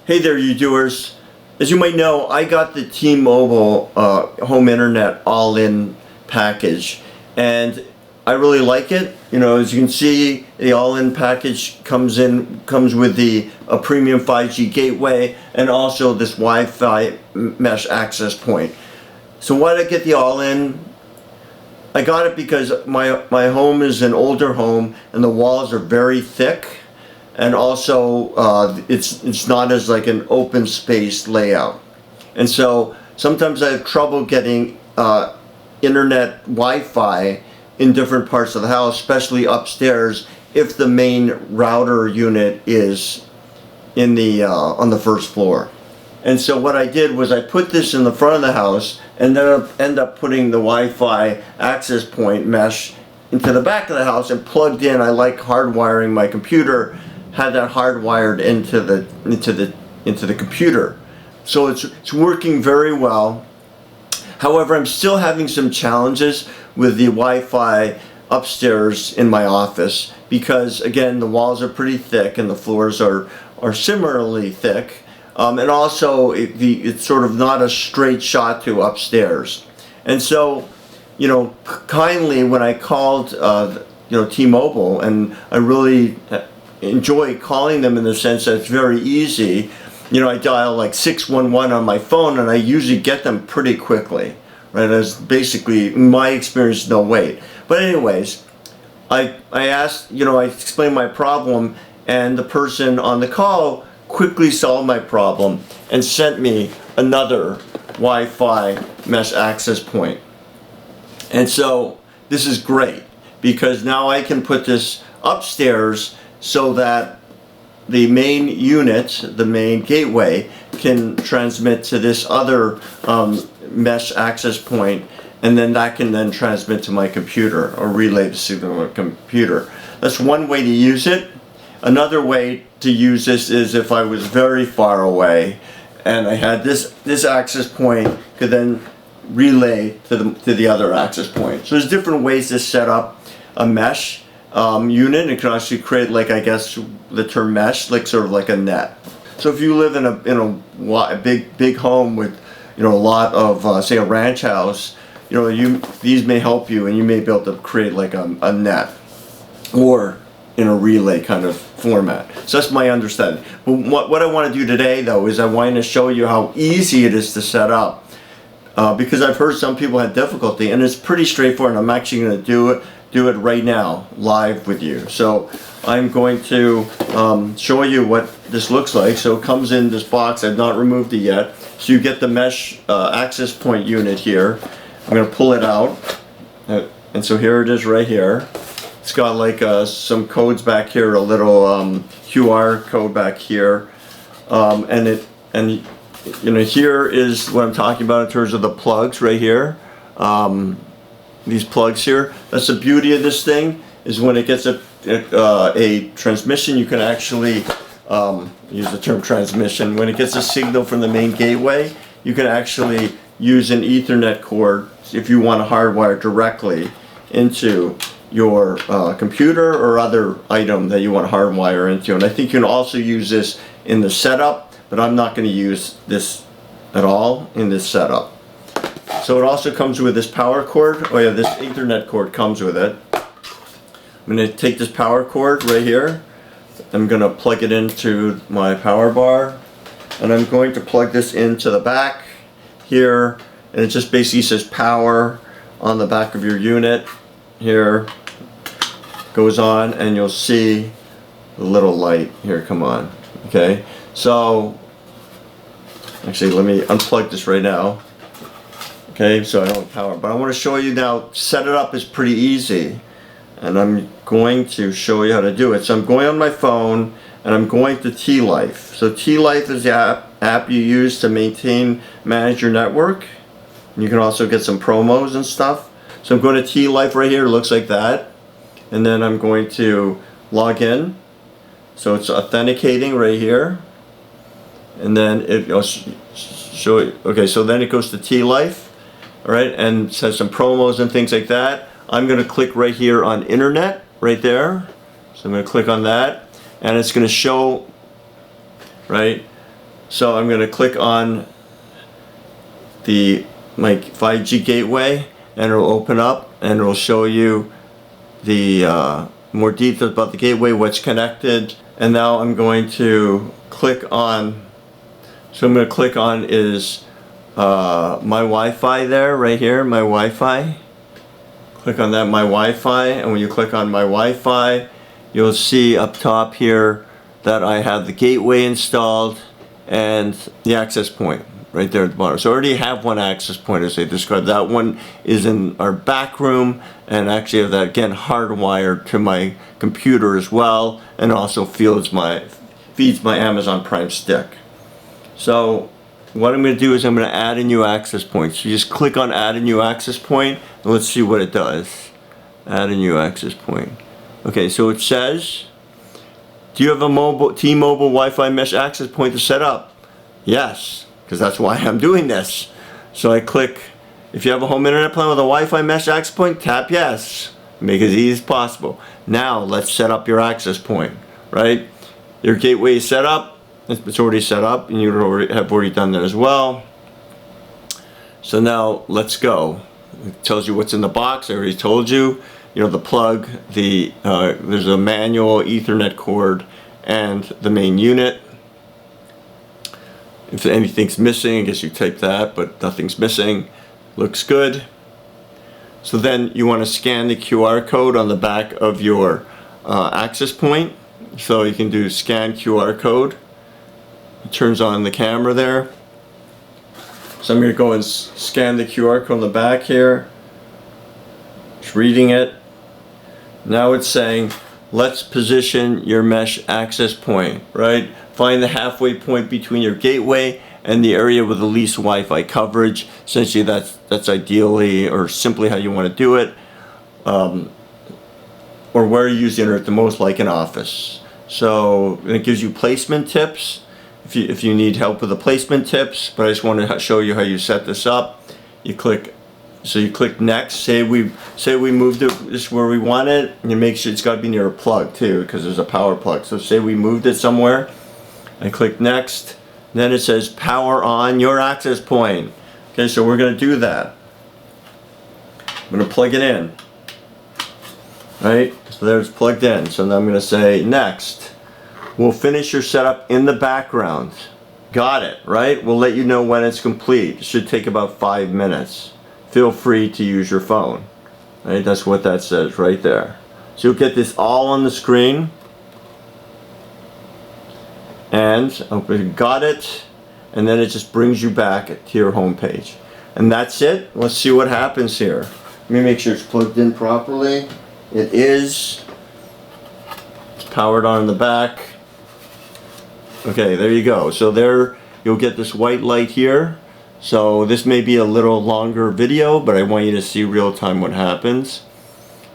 Hey there, you doers. As you might know, I got the T-Mobile home internet all-in package, and I really like it. You know, as you can see, the all-in package comes with the premium 5G gateway and also this Wi-Fi mesh access point. So why did I get the all-in? I got it because my home is an older home and the walls are very thick. And also, it's not as like an open space layout. And so sometimes I have trouble getting internet Wi-Fi in different parts of the house, especially upstairs, if the main router unit is in the on the first floor. And so what I did was I put this in the front of the house, and then end up putting the Wi-Fi access point mesh into the back of the house and plugged in. I like hardwiring my computer. Had that hardwired into the computer, so it's working very well. However, I'm still having some challenges with the Wi-Fi upstairs in my office because, again, the walls are pretty thick and the floors are similarly thick, and also it's sort of not a straight shot to upstairs. And so, you know, kindly when I called T-Mobile, and I really enjoy calling them in the sense that it's very easy. You know, I dial like 611 on my phone and I usually get them pretty quickly, right? As basically, in my experience, no wait. But anyways, I asked, I explained my problem, and the person on the call quickly solved my problem and sent me another Wi-Fi mesh access point. And so this is great because now I can put this upstairs so that the main unit, the main gateway, can transmit to this other mesh access point, and then that can then transmit to my computer or relay the signal to my computer. That's one way to use it. Another way to use this is if I was very far away and I had this access point could then relay to the other access point. So there's different ways to set up a mesh unit. It can actually create, like, I guess the term mesh, like sort of like a net. So if you live in a big home with a lot of say a ranch house, these may help you, and you may be able to create like a net or in a relay kind of format. So that's my understanding. But what I want to do today though is I want to show you how easy it is to set up, because I've heard some people had difficulty, and it's pretty straightforward. I'm actually going to do it right now live with you. So I'm going to show you what this looks like. So it comes in this box. I've not removed it yet. So you get the mesh access point unit here. I'm going to pull it out, and so here it is right here. It's got like some codes back here, a little QR code back here, and here is what I'm talking about in terms of the plugs right here. These plugs here. That's the beauty of this thing, is when it gets a transmission, you can actually use the term transmission. When it gets a signal from the main gateway, you can actually use an Ethernet cord if you want to hardwire directly into your computer or other item that you want to hardwire into. And I think you can also use this in the setup, but I'm not going to use this at all in this setup. So it also comes with this power cord. Oh yeah, this Ethernet cord comes with it. I'm going to take this power cord right here. I'm going to plug it into my power bar, and I'm going to plug this into the back here, and it just basically says power on the back of your unit. Here goes on, and you'll see the little light here come on. Okay, so actually let me unplug this right now. Okay, so I don't have power, but I want to show you now. Set it up is pretty easy, and I'm going to show you how to do it. So I'm going on my phone, and I'm going to T-Life. So T-Life is the app you use to manage your network. You can also get some promos and stuff. So I'm going to T-Life right here. It looks like that, and then I'm going to log in. So it's authenticating right here, and then it'll show you. Okay, so then it goes to T-Life. All right, and it says some promos and things like that. I'm going to click right here on internet right there. So I'm going to click on that, and it's going to show, right, So I'm going to click on my 5G gateway, and it'll open up and it'll show you the more details about the gateway, what's connected. And now I'm going to click on, so I'm going to click on is my Wi-Fi there, right here, my Wi-Fi. Click on that, my Wi-Fi, and when you click on my Wi-Fi, you'll see up top here that I have the gateway installed and the access point right there at the bottom. So I already have one access point, as I described. That one is in our back room, and actually have that again hardwired to my computer as well, and also feeds my Amazon Prime stick. So what I'm going to do is I'm going to add a new access point. So you just click on add a new access point, and let's see what it does. Add a new access point. Okay, so it says, do you have a T-Mobile Wi-Fi mesh access point to set up? Yes, because that's why I'm doing this. So I click, if you have a home internet plan with a Wi-Fi mesh access point, tap yes. Make it as easy as possible. Now let's set up your access point, right? Your gateway is set up. It's already set up, and you have already done that as well. So now let's go. It tells you what's in the box. I already told you. You know, the plug, there's a manual Ethernet cord, and the main unit. If anything's missing, I guess you type that, but nothing's missing. Looks good. So then you want to scan the QR code on the back of your access point. So you can do scan QR code. It turns on the camera there. So I'm going to go and scan the QR code on the back here. It's reading it. Now it's saying, let's position your mesh access point, right? Find the halfway point between your gateway and the area with the least Wi-Fi coverage. Essentially that's ideally or simply how you want to do it. Or where you use the internet the most, like an office. So it gives you placement tips if you need help with the placement tips, but I just want to show you how you set this up. You click next. Say we moved it just where we want it, and you make sure it's got to be near a plug too, because there's a power plug. So say we moved it somewhere. I click next. Then it says power on your access point. Okay, so we're going to do that. I'm going to plug it in. Right, so there's plugged in. So now I'm going to say next. We'll finish your setup in the background. Got it, right? We'll let you know when it's complete. It should take about 5 minutes. Feel free to use your phone. Right, that's what that says right there. So you'll get this all on the screen. And got it. And then it just brings you back to your home page. And that's it. Let's see what happens here. Let me make sure it's plugged in properly. It is. It's powered on in the back. Okay, there you go. So there you'll get this white light here. So this may be a little longer video, but I want you to see real time what happens.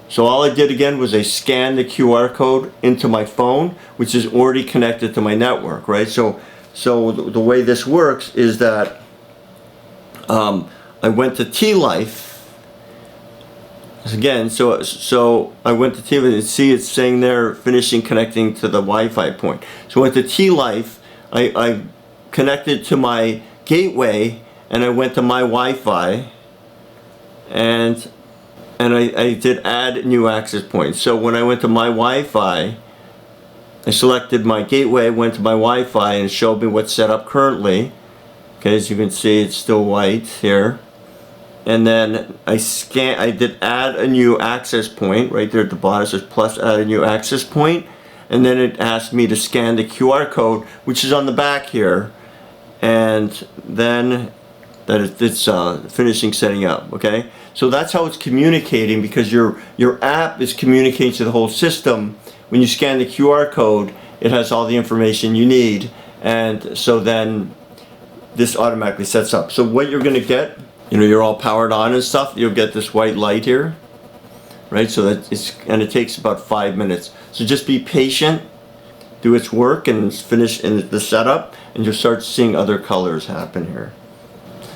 So all I did again was I scanned the QR code into my phone, which is already connected to my network, right? So the way this works is that I went to T-Life. Again, so I went to T-Life and see it's saying there finishing connecting to the Wi-Fi point. So I went to T-Life, I connected to my gateway, and I went to my Wi-Fi, and I did add new access points. So when I went to my Wi-Fi, I selected my gateway, went to my Wi-Fi, and it showed me what's set up currently. Okay, as you can see, it's still white here. And then I did add a new access point right there at the bottom. It says plus add a new access point, and then it asked me to scan the QR code, which is on the back here, and then it's finishing setting up. Okay, so that's how it's communicating, because your app is communicating to the whole system. When you scan the QR code, it has all the information you need, and so then this automatically sets up. So what you're going to get, you know, you're all powered on and stuff, you'll get this white light here, right? So and it takes about 5 minutes. So just be patient, do its work, and finish in the setup, and you'll start seeing other colors happen here.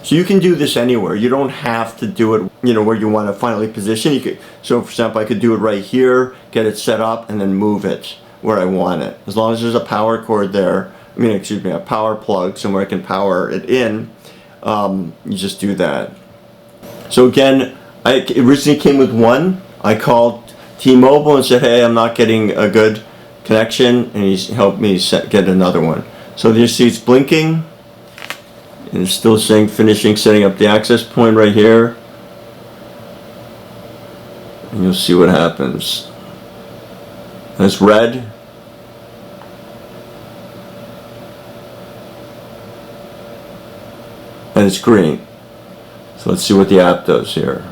So you can do this anywhere. You don't have to do it, you know, where you want to finally position. You could, so for example, I could do it right here, get it set up, and then move it where I want it. As long as there's a power cord there, excuse me, a power plug somewhere I can power it in, you just do that. So again, it originally came with one. I called T-Mobile and said, hey, I'm not getting a good connection, and he helped me get another one. So you see it's blinking, and it's still saying finishing setting up the access point right here. And you'll see what happens. And it's red. And it's green. So let's see what the app does here.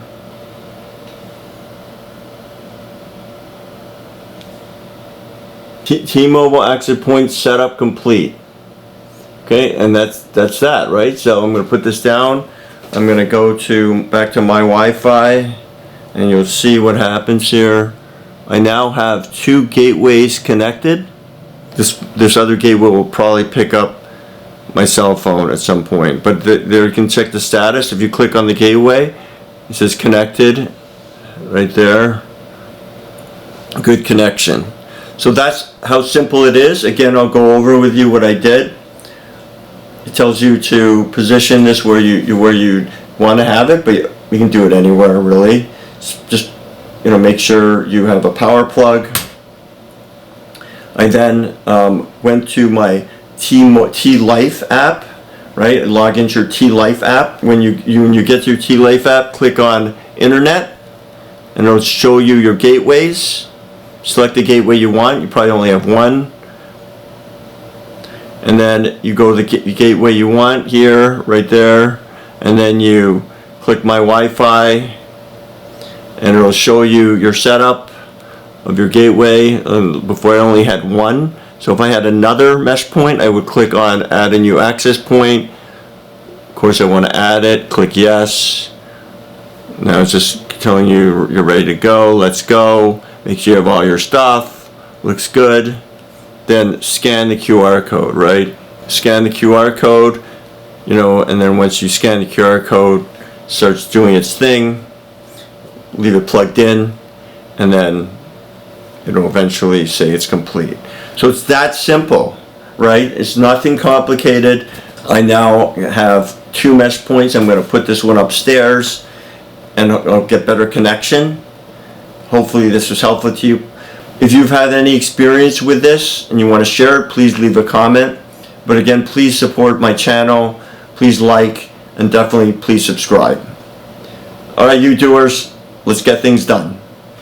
T-Mobile access point setup complete. Okay, and that's that, right? So I'm going to put this down. I'm going to go back to my Wi-Fi, and you'll see what happens here. I now have 2 gateways connected. This other gateway will probably pick up my cell phone at some point, but there you can check the status. If you click on the gateway, it says connected right there. Good connection. So that's how simple it is. Again, I'll go over with you what I did. It tells you to position this where you want to have it, but you can do it anywhere really. Just make sure you have a power plug. I then went to my T-Life app, right? Log into your T-Life app. When you get to your T-Life app, click on Internet, and it'll show you your gateways. Select the gateway you want. You probably only have one. And then you go to the gateway you want here, right there, and then you click My Wi-Fi, and it'll show you your setup of your gateway. Before I only had one. So if I had another mesh point, I would click on Add a New Access Point. Of course, I want to add it. Click Yes. Now it's just telling you you're ready to go. Let's go. Make sure you have all your stuff. Looks good. Then scan the QR code, right? Scan the QR code, and then once you scan the QR code, it starts doing its thing. Leave it plugged in, and then it'll eventually say it's complete. So it's that simple, right? It's nothing complicated. I now have 2 mesh points. I'm going to put this one upstairs, and I'll get better connection. Hopefully this was helpful to you. If you've had any experience with this and you want to share it, please leave a comment. But again, please support my channel. Please like, and definitely please subscribe. All right, YouDoers, let's get things done.